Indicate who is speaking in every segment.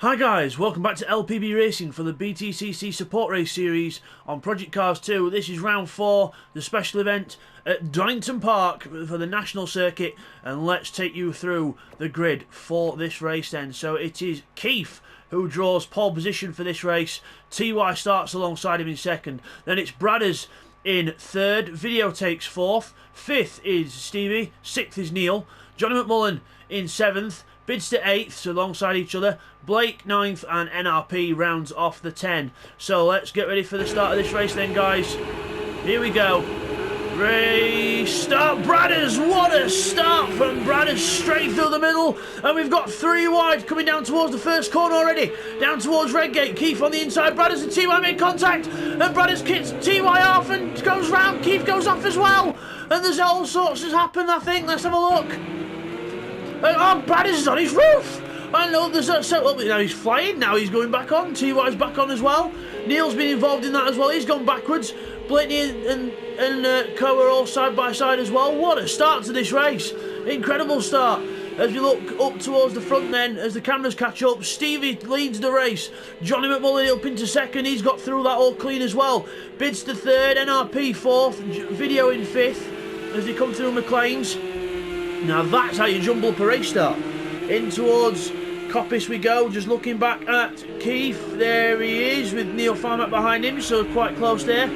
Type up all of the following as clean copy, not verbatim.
Speaker 1: Hi guys, welcome back to LPB Racing for the BTCC support race series on Project Cars 2. This is round 4, the special event at Donington Park for the National Circuit, and let's take you through the grid for this race then. So it is Keith who draws pole position for this race. TY starts alongside him in second. Then it's Bradders in third. Video takes fourth. Fifth is Stevie. Sixth is Neil. Johnny McMullen in seventh. Bidzster 8th, so alongside each other. Blake 9th and NRP rounds off the 10. So let's get ready for the start of this race then, guys. Here we go. Race start. Bradders, what a start from Bradders, straight through the middle. And we've got 3 wide coming down towards the first corner already. Down towards Redgate. Keith on the inside. Bradders and TY make contact. And Bradders kicks TY off and goes round. Keith goes off as well. And there's all sorts has happened, I think. Let's have a look. Oh, Bradders is on his roof! I know there's that set up. Now he's flying, now he's going back on. TY's back on as well. Neil's been involved in that as well. He's gone backwards. Blakeney and Co are all side by side as well. What a start to this race. Incredible start. As we look up towards the front then, as the cameras catch up, Stevie leads the race. Johnny McMullen up into second. He's got through that all clean as well. Bidzster third, NRP fourth, Video in fifth as they come through McLean's. Now that's how you jumble up a race start. In towards Coppice we go, just looking back at Keith. There he is with Neil Farmack behind him, so quite close there.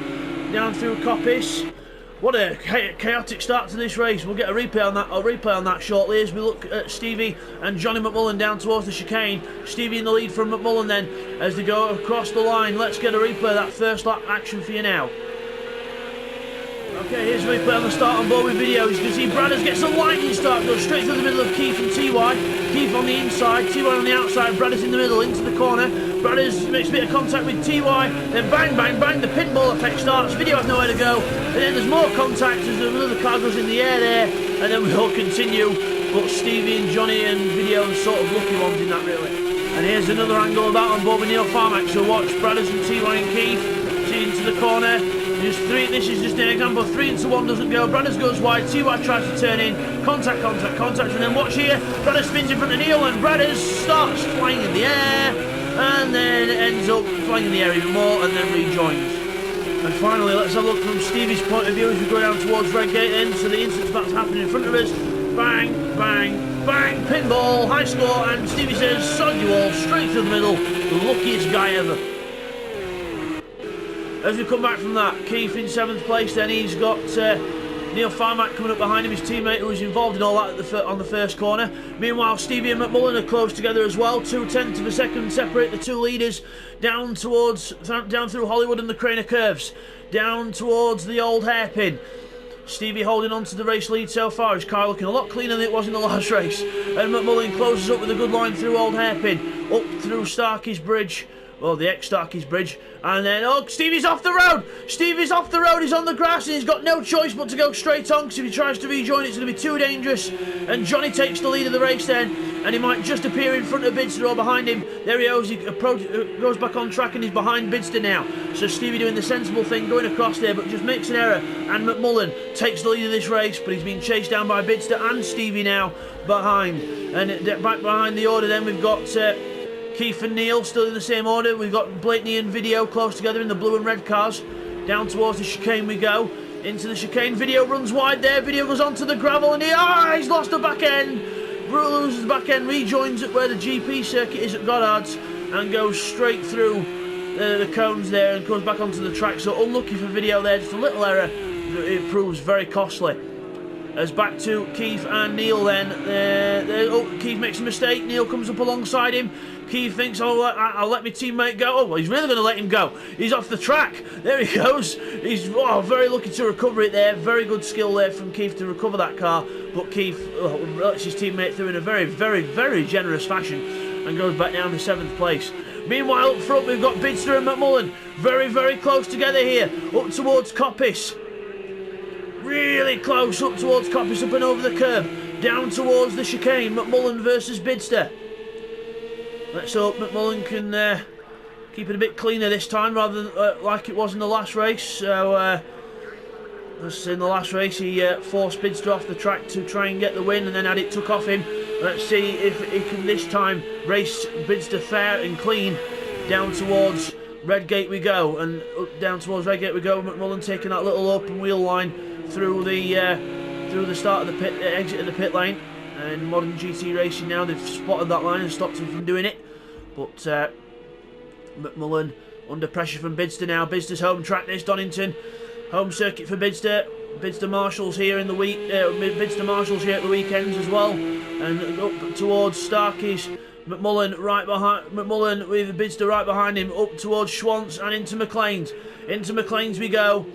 Speaker 1: Down through Coppice. What a chaotic start to this race. We'll get a replay on that. I'll replay on that shortly as we look at Stevie and Johnny McMullen down towards the chicane. Stevie in the lead from McMullen then as they go across the line. Let's get a replay of that first lap action for you now. Okay, here's a replay on the start on board with video. As you can see, Bradders gets a lightning start, goes straight through the middle of Keith and TY. Keith on the inside, TY on the outside, Bradders in the middle, into the corner. Bradders makes a bit of contact with TY, then bang, bang, bang, the pinball effect starts. Video has nowhere to go, and then there's more contact as another car goes in the air there, and then we'll continue. But Stevie and Johnny and Video are sort of lucky ones in that, really. And here's another angle of that on board with Neil Farmack. So watch Bradders and TY and Keith, see into the corner. This is just an example. 3 into 1 doesn't go. Bradders goes wide. TY tries to turn in. Contact, and then watch here. Bradders spins in front of Neil, and Bradders starts flying in the air, and then ends up flying in the air even more, and then rejoins. And finally, let's have a look from Stevie's point of view as we go down towards Redgate End. So the instance that's happening in front of us. Bang, bang, bang, pinball, high score, and Stevie says, sod you all, straight through the middle. The luckiest guy ever. As we come back from that, Keith in 7th place, then he's got Neil Farmack coming up behind him, his teammate who was involved in all that at on the first corner. Meanwhile, Stevie and McMullen are close together as well. 2/10 of a second separate the two leaders down through Hollywood and the Craner Curves, down towards the old hairpin. Stevie holding on to the race lead so far. His car looking a lot cleaner than it was in the last race. And McMullen closes up with a good line through Old Hairpin, up through Starkey's Bridge. Well, the ex-Starkey's Bridge. And then, oh, Stevie's off the road! Stevie's off the road, he's on the grass, and he's got no choice but to go straight on, because if he tries to rejoin, it's going to be too dangerous. And Johnny takes the lead of the race then, and he might just appear in front of Bidzster or behind him. There he goes, he goes back on track, and he's behind Bidzster now. So Stevie doing the sensible thing, going across there, but just makes an error. And McMullen takes the lead of this race, but he's being chased down by Bidzster and Stevie now behind. And back behind the order then, we've got Keith and Neil still in the same order. We've got Blakeney and Video close together in the blue and red cars. Down towards the chicane we go. Into the chicane. Video runs wide there. Video goes onto the gravel, and he's lost the back end. Loses the back end. Rejoins at where the GP circuit is at Goddard's and goes straight through the cones there and comes back onto the track. So unlucky for Video there. Just a little error. It proves very costly. As back to Keith and Neil then. Keith makes a mistake. Neil comes up alongside him. Keith thinks, oh, I'll let my teammate go. Oh, well, he's really going to let him go. He's off the track. There he goes. He's very lucky to recover it there. Very good skill there from Keith to recover that car. But Keith lets his teammate through in a very, very, very generous fashion and goes back down to 7th place. Meanwhile, up front, we've got Bidzster and McMullen. Very, very close together here. Up towards Coppice. Really close up towards Coppice, up and over the curb. Down towards the chicane. McMullen versus Bidzster. Let's hope McMullen can keep it a bit cleaner this time rather than like it was in the last race. So, as in the last race, he forced Bidzster off the track to try and get the win, and then had it took off him. Let's see if he can this time race Bidzster fair and clean. Down towards Redgate we go, and down towards Redgate we go. McMullen taking that little open wheel line through the start of the pit, exit of the pit lane. And Modern GT Racing now, they've spotted that line and stopped him from doing it. But McMullen under pressure from Bidzster now. Bidzster's home track, this Donington, home circuit for Bidzster. Bidzster Marshals here in the week. Bidzster Marshals here at the weekends as well, and up towards Starkey's. McMullen right behind. McMullen with Bidzster right behind him, up towards Schwantz and into McLean's. Into McLean's we go.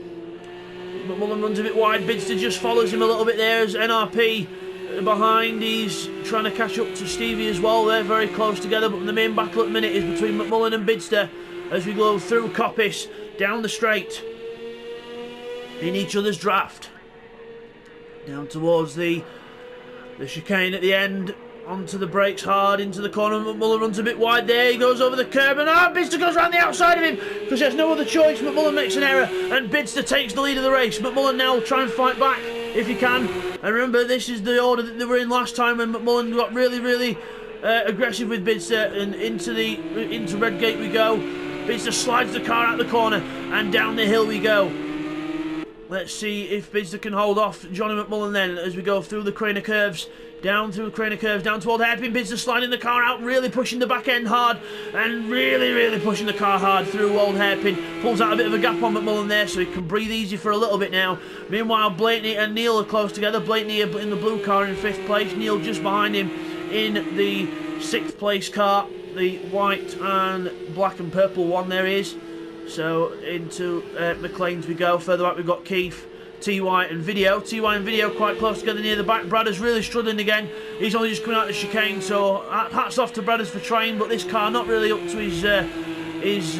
Speaker 1: McMullen runs a bit wide. Bidzster just follows him a little bit there as NRP behind. He's trying to catch up to Stevie as well. They're very close together, but the main battle at the minute is between McMullen and Bidzster as we go through Coppice down the straight in each other's draft. Down towards the chicane at the end. Onto the brakes hard, into the corner. McMullen runs a bit wide there. He goes over the curb, and Bidzster goes around the outside of him because there's no other choice. McMullen makes an error, and Bidzster takes the lead of the race. McMullen now will try and fight back if he can. And remember, this is the order that they were in last time when McMullen got really aggressive with Bidzster, and into Redgate we go. Bidzster slides the car out the corner, and down the hill we go. Let's see if Bidzster can hold off Johnny McMullen then as we go through the Craner curves. Down through the Craner curves, down toward Hairpin. Bidzster sliding the car out, really pushing the back end hard, and really pushing the car hard through old Hairpin. Pulls out a bit of a gap on McMullen there, so he can breathe easy for a little bit now. Meanwhile, Blakeney and Neil are close together. Blakeney in the blue car in 5th place. Neil just behind him in the 6th place car. The white and black and purple one there is. So into McLean's we go. Further back we've got Keith, TY and Video. TY and Video quite close together near the back. Bradders really struggling again. He's only just coming out of the chicane, so hats off to Bradders for trying, but this car not really up to his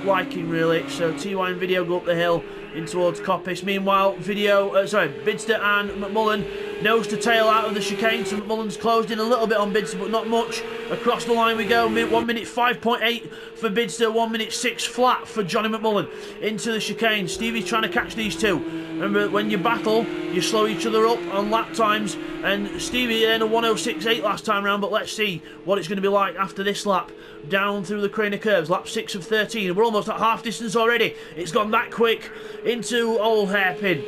Speaker 1: liking really. So TY and Video go up the hill in towards Coppice. Meanwhile, Bidzster and McMullen nose to tail out of the chicane, so McMullen's closed in a little bit on Bidzster, but not much. Across the line we go. 1 minute 5.8 for Bidzster, 1 minute 6 flat for Johnny McMullen. Into the chicane. Stevie's trying to catch these two. Remember, when you battle, you slow each other up on lap times, and Stevie earned a 1:06.8 last time round, but let's see what it's going to be like after this lap. Down through the Craner curves, lap 6 of 13. We're almost at half distance already. It's gone that quick into old Hairpin.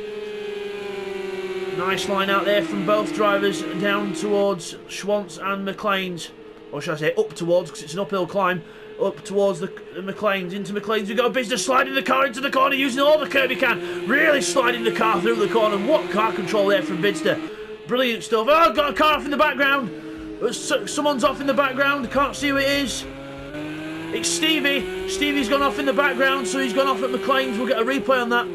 Speaker 1: Nice line out there from both drivers down towards Schwantz and McLean's. Or should I say up towards, because it's an uphill climb. Up towards the McLean's. Into McLean's we go. Bidzster sliding the car into the corner, using all the curb he can. Really sliding the car through the corner. What car control there from Bidzster. Brilliant stuff. Oh, got a car off in the background. Someone's off in the background. Can't see who it is. It's Stevie. Stevie's gone off in the background, so he's gone off at McLean's. We'll get a replay on that.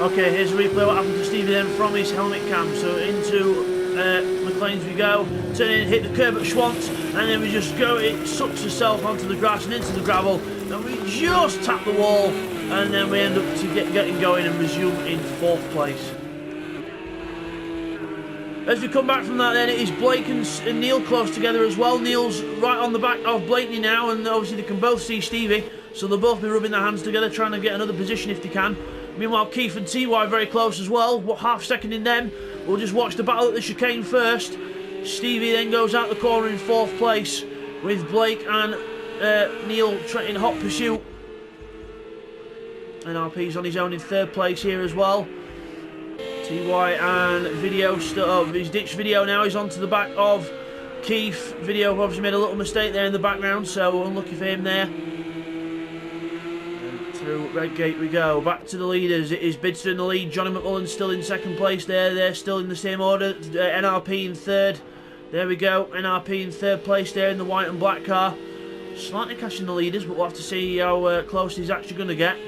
Speaker 1: Okay, here's a replay what happened to Stevie then from his helmet cam. So into McLean's we go. Turn in, hit the curb at Schwantz, and then we just go. It sucks itself onto the grass and into the gravel, and we just tap the wall, and then we end up getting going and resume in 4th place. As we come back from that then, it is Blake and Neil close together as well. Neil's right on the back of Blakeney now, and obviously they can both see Stevie, so they'll both be rubbing their hands together trying to get another position if they can. Meanwhile, Keith and TY very close as well. What, half second in them. We'll just watch the battle at the chicane first. Stevie then goes out the corner in 4th place with Blake and Neil in hot pursuit. NRP's on his own in 3rd place here as well. TY and Video still, he's ditched Video now. He's onto the back of Keith. Video obviously made a little mistake there in the background, so unlucky for him there. Through Redgate we go. Back to the leaders. It is Bidzster in the lead. Johnny McMullen still in 2nd place there. They're still in the same order. NRP in 3rd. There we go. NRP in 3rd place there in the white and black car. Slightly catching the leaders, but we'll have to see how close he's actually going to get.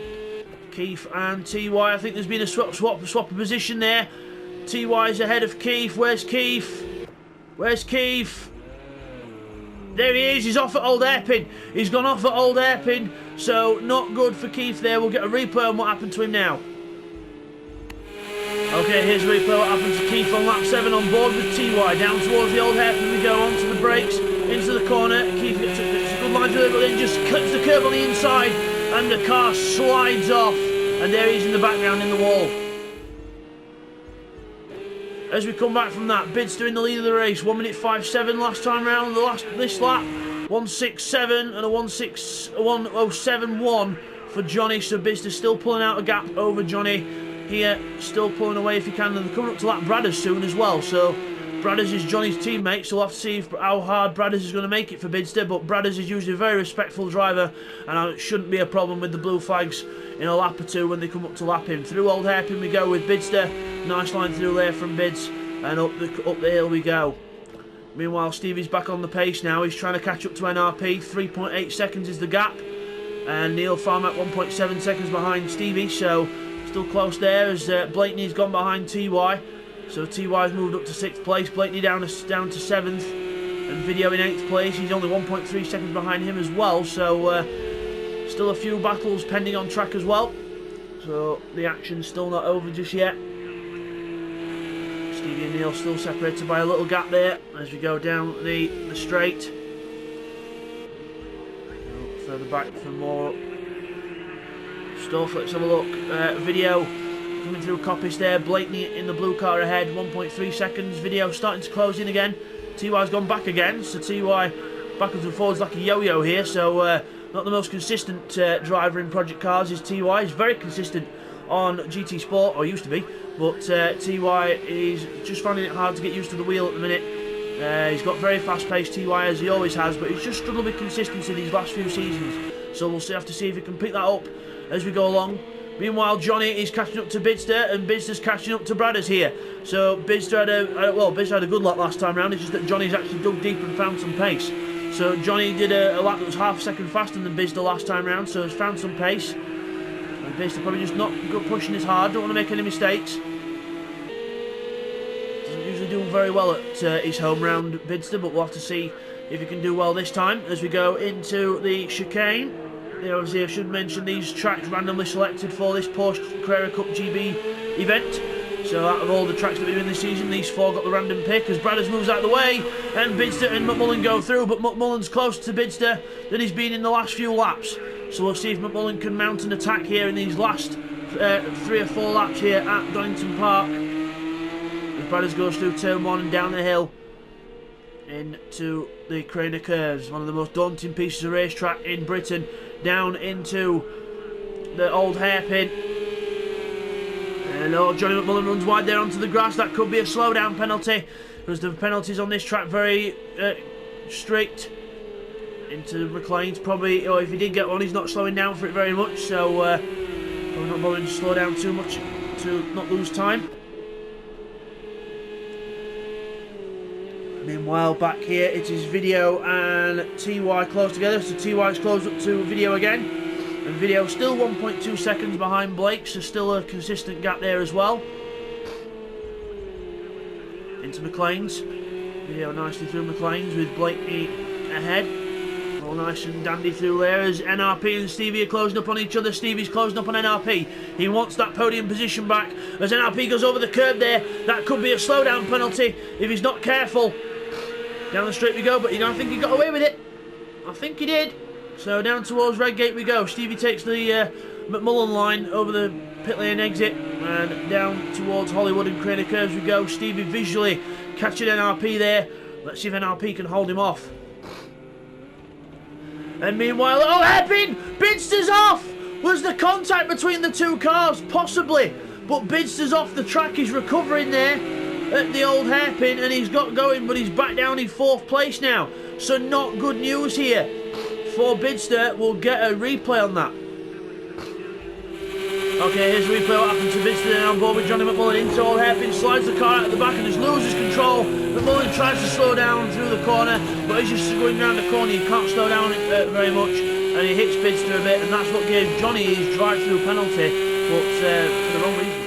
Speaker 1: Keith and TY. I think there's been a swap of position there. TY's ahead of Keith. Where's Keith? Where's Keith? There he is. He's off at Old Hairpin. He's gone off at Old Hairpin. So not good for Keith there. We'll get a replay on what happened to him now. Okay, here's a replay what happened to Keith on lap 7 on board with TY. Down towards the Old Hairpin we go, onto the brakes, into the corner. Keith gets a good line to it, but then just clips the curb on the inside, and the car slides off. And there he is in the background in the wall. As we come back from that, Bidzster in the lead of the race, 1 minute 5.7 last time round. This lap, 1.67 and a 1.07.1 for Johnny. So Bidzster still pulling out a gap over Johnny here, still pulling away if he can. And they're coming up to lap Bradders soon as well. So Bradders is Johnny's teammate, so we'll have to see how hard Bradders is going to make it for Bidzster. But Bradders is usually a very respectful driver, and it shouldn't be a problem with the blue flags in a lap or two when they come up to lap him. Through Old Hairpin we go with Bidzster. Nice line through there from Bids, and up the hill we go. Meanwhile, Stevie's back on the pace now. He's trying to catch up to NRP. 3.8 seconds is the gap, and Neil Farmack 1.7 seconds behind Stevie, so still close there as Blakeney's gone behind TY. So TY's moved up to 6th place, Blakeney down to 7th, and Video in 8th place. He's only 1.3 seconds behind him as well, so still a few battles pending on track as well. So the action's still not over just yet. Stevie and Neil still separated by a little gap there as we go down the straight. Further back for more stuff. Let's have a look. Video coming through Coppice there. Blakeney in the blue car ahead, 1.3 seconds. Video starting to close in again. TY's gone back again, so TY backwards and forwards like a yo-yo here. So not the most consistent driver in Project Cars is TY. He's very consistent on GT Sport, or used to be, but TY is just finding it hard to get used to the wheel at the minute. He's got very fast paced TY as he always has, but he's just struggled with consistency these last few seasons. So we'll have to see if he can pick that up as we go along. Meanwhile, Johnny is catching up to Bidzster, and Bidzster's catching up to Bradders here. So Bidzster had a good lap last time round. It's just that Johnny's actually dug deep and found some pace. So Johnny did a lap that was half a second faster than Bidzster last time round, so he's found some pace. And Bidzster probably just not good pushing as hard. Don't want to make any mistakes. Doesn't usually do very well at his home round, Bidzster, but we'll have to see if he can do well this time as we go into the chicane. Obviously, I should mention these tracks randomly selected for this Porsche Carrera Cup GB event. So out of all the tracks that we've been in this season, these 4 got the random pick as Bradders moves out of the way and Bidzster and McMullen go through, but McMullen's closer to Bidzster than he's been in the last few laps. So we'll see if McMullen can mount an attack here in these last 3 or 4 laps here at Donington Park. As Bradders goes through turn 1 and down the hill into the Craner Curves, one of the most daunting pieces of racetrack in Britain, down into the Old Hairpin. And Johnny McMullen runs wide there onto the grass. That could be a slowdown penalty, because the penalties on this track very strict. Into McLean's probably, or if he did get one, he's not slowing down for it very much, so probably not bothering to slow down too much to not lose time. Meanwhile, back here it is Video and TY close together, so TY's closed up to Video again, and Video still 1.2 seconds behind Blake, so still a consistent gap there as well. Into McLean's. Video nicely through McLean's with Blakey ahead. All nice and dandy through there as NRP and Stevie are closing up on each other. Stevie's closing up on NRP. He wants that podium position back as NRP goes over the curb there. That could be a slowdown penalty if he's not careful. Down the straight we go, but I don't think he got away with it. I think he did. So down towards Redgate we go. Stevie takes the McMullen line over the pit lane exit and down towards Hollywood and Craner Curves we go. Stevie visually catching NRP there. Let's see if NRP can hold him off. And meanwhile, oh, hairpin! Bidzster's off! Was the contact between the 2 cars? Possibly. But Bidzster's off the track. He's recovering there at the Old Hairpin, and he's got going, but he's back down in 4th place now. So not good news here for Bidzster. We'll get a replay on that. Okay, here's the replay what happened to Bidzster then on board with Johnny McMullen into Old Hairpin, slides the car out at the back and just loses control. McMullen tries to slow down through the corner, but he's just going around the corner, he can't slow down very much, and he hits Bidzster a bit, and that's what gave Johnny his drive-through penalty, but for the wrong reason.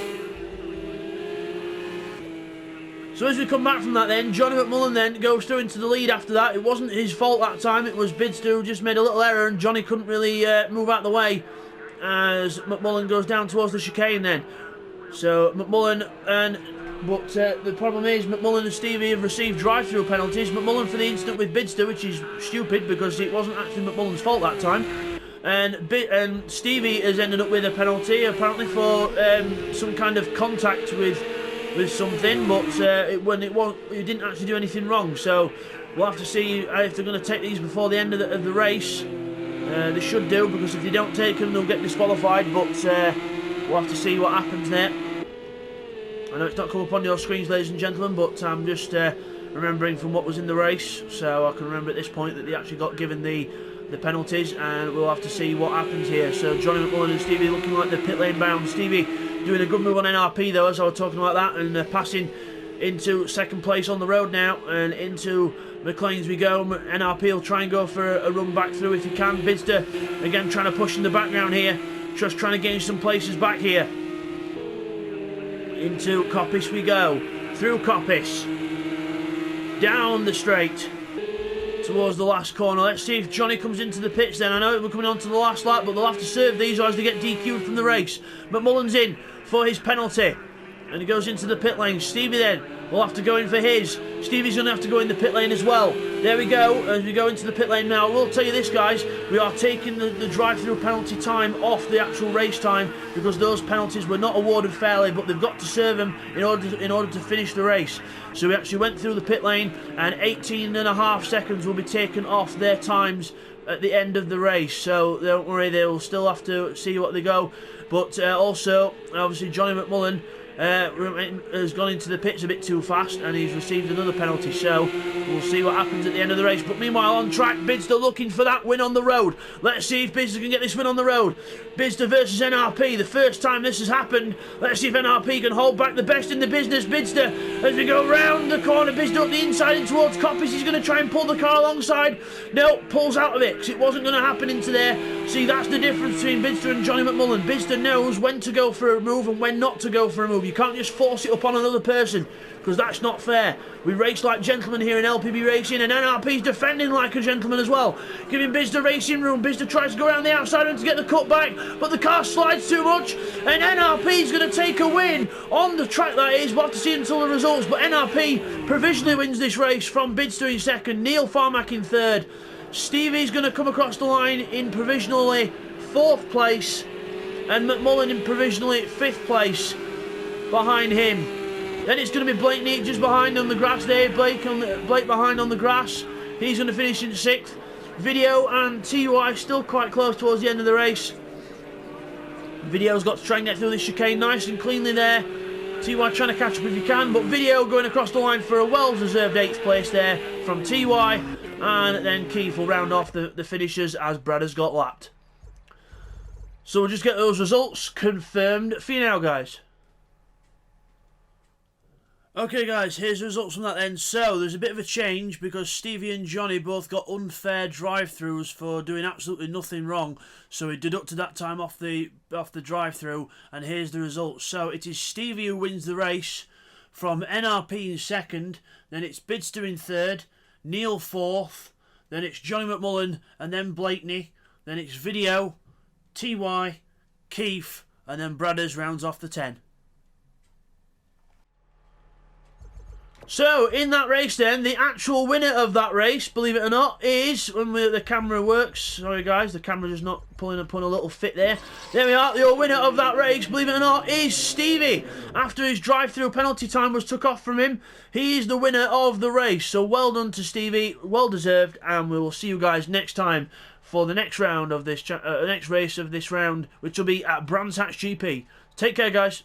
Speaker 1: So as we come back from that then, Johnny McMullen then goes through into the lead after that. It wasn't his fault that time, it was Bidzster who just made a little error and Johnny couldn't really move out of the way as McMullen goes down towards the chicane then. So McMullen but the problem is McMullen and Stevie have received drive-through penalties. McMullen for the incident with Bidzster, which is stupid because it wasn't actually McMullen's fault that time. And Stevie has ended up with a penalty apparently for some kind of contact with with something, but it didn't actually do anything wrong. So we'll have to see if they're going to take these before the end of the race. They should do, because if they don't take them, they'll get disqualified. But we'll have to see what happens there. I know it's not come up on your screens, ladies and gentlemen, but I'm just remembering from what was in the race, so I can remember at this point that they actually got given the penalties, and we'll have to see what happens here. So Johnny McMullen and Stevie looking like they're pit lane bound. Stevie doing a good move on NRP though, as I was talking about that, and passing into second place on the road now, and into McLean's we go. NRP will try and go for a run back through if he can. Bidzster again trying to push in the background here, just trying to gain some places back here. Into Coppice we go, through Coppice, down the straight towards the last corner. Let's see if Johnny comes into the pits then. I know we're coming on to the last lap, but they'll have to serve these or else they get DQ'd from the race. McMullen's in for his penalty, and he goes into the pit lane. Stevie then will have to go in for his. Stevie's going to have to go in the pit lane as well. There we go, as we go into the pit lane now. I will tell you this, guys, we are taking the drive-through penalty time off the actual race time, because those penalties were not awarded fairly, but they've got to serve them in order to finish the race. So we actually went through the pit lane, and 18.5 seconds will be taken off their times at the end of the race. So don't worry, they will still have to see what they go. But also, obviously, Johnny McMullen has gone into the pits a bit too fast, and he's received another penalty, so we'll see what happens at the end of the race. But meanwhile on track, Bidzster looking for that win on the road. Let's see if Bidzster can get this win on the road. Bidzster versus NRP, the first time this has happened. Let's see if NRP can hold back the best in the business. Bidzster, as we go round the corner, Bidzster up the inside and towards Coppice. He's going to try and pull the car alongside. No, pulls out of it, because it wasn't going to happen into there. See, that's the difference between Bidzster and Johnny McMullen. Bidzster knows when to go for a move and when not to go for a move. You can't just force it up on another person, because that's not fair. We race like gentlemen here in LPB Racing, and NRP's defending like a gentleman as well, giving Bidzster racing room. Bidzster tries to go around the outside and to get the cut back, but the car slides too much, and NRP's going to take a win on the track. That is, we'll have to see until the results, but NRP provisionally wins this race from Bidzster in second, Neil Farmack in third. Stevie's going to come across the line in provisionally 4th place, and McMullen in provisionally 5th place behind him. Then it's going to be Blakeney just behind on the grass there. Blake behind on the grass. He's going to finish in 6th. Video and TY still quite close towards the end of the race. Video's got to try and get through this chicane nice and cleanly there. TY trying to catch up if he can, but Video going across the line for a well-deserved 8th place there from TY. And then Keith will round off the finishers as Brad has got lapped. So we'll just get those results confirmed for you now, guys. Okay guys, here's the results from that then. So there's a bit of a change, because Stevie and Johnny both got unfair drive-throughs for doing absolutely nothing wrong. So we deducted that time off the drive-through, and here's the results. So it is Stevie who wins the race from NRP in second, then it's Bidzster in third, Neil 4th, then it's Johnny McMullen, and then Blakeney, then it's Video, TY, Keith, and then Bradders rounds off the 10. So, in that race then, the actual winner of that race, believe it or not, is, when the camera works, sorry guys, the camera's just not pulling a little fit there. There we are, the winner of that race, believe it or not, is Stevie. After his drive-through penalty time was took off from him, he is the winner of the race. So, well done to Stevie, well deserved, and we will see you guys next time for the next round of this, next race of this round, which will be at Brands Hatch GP. Take care, guys.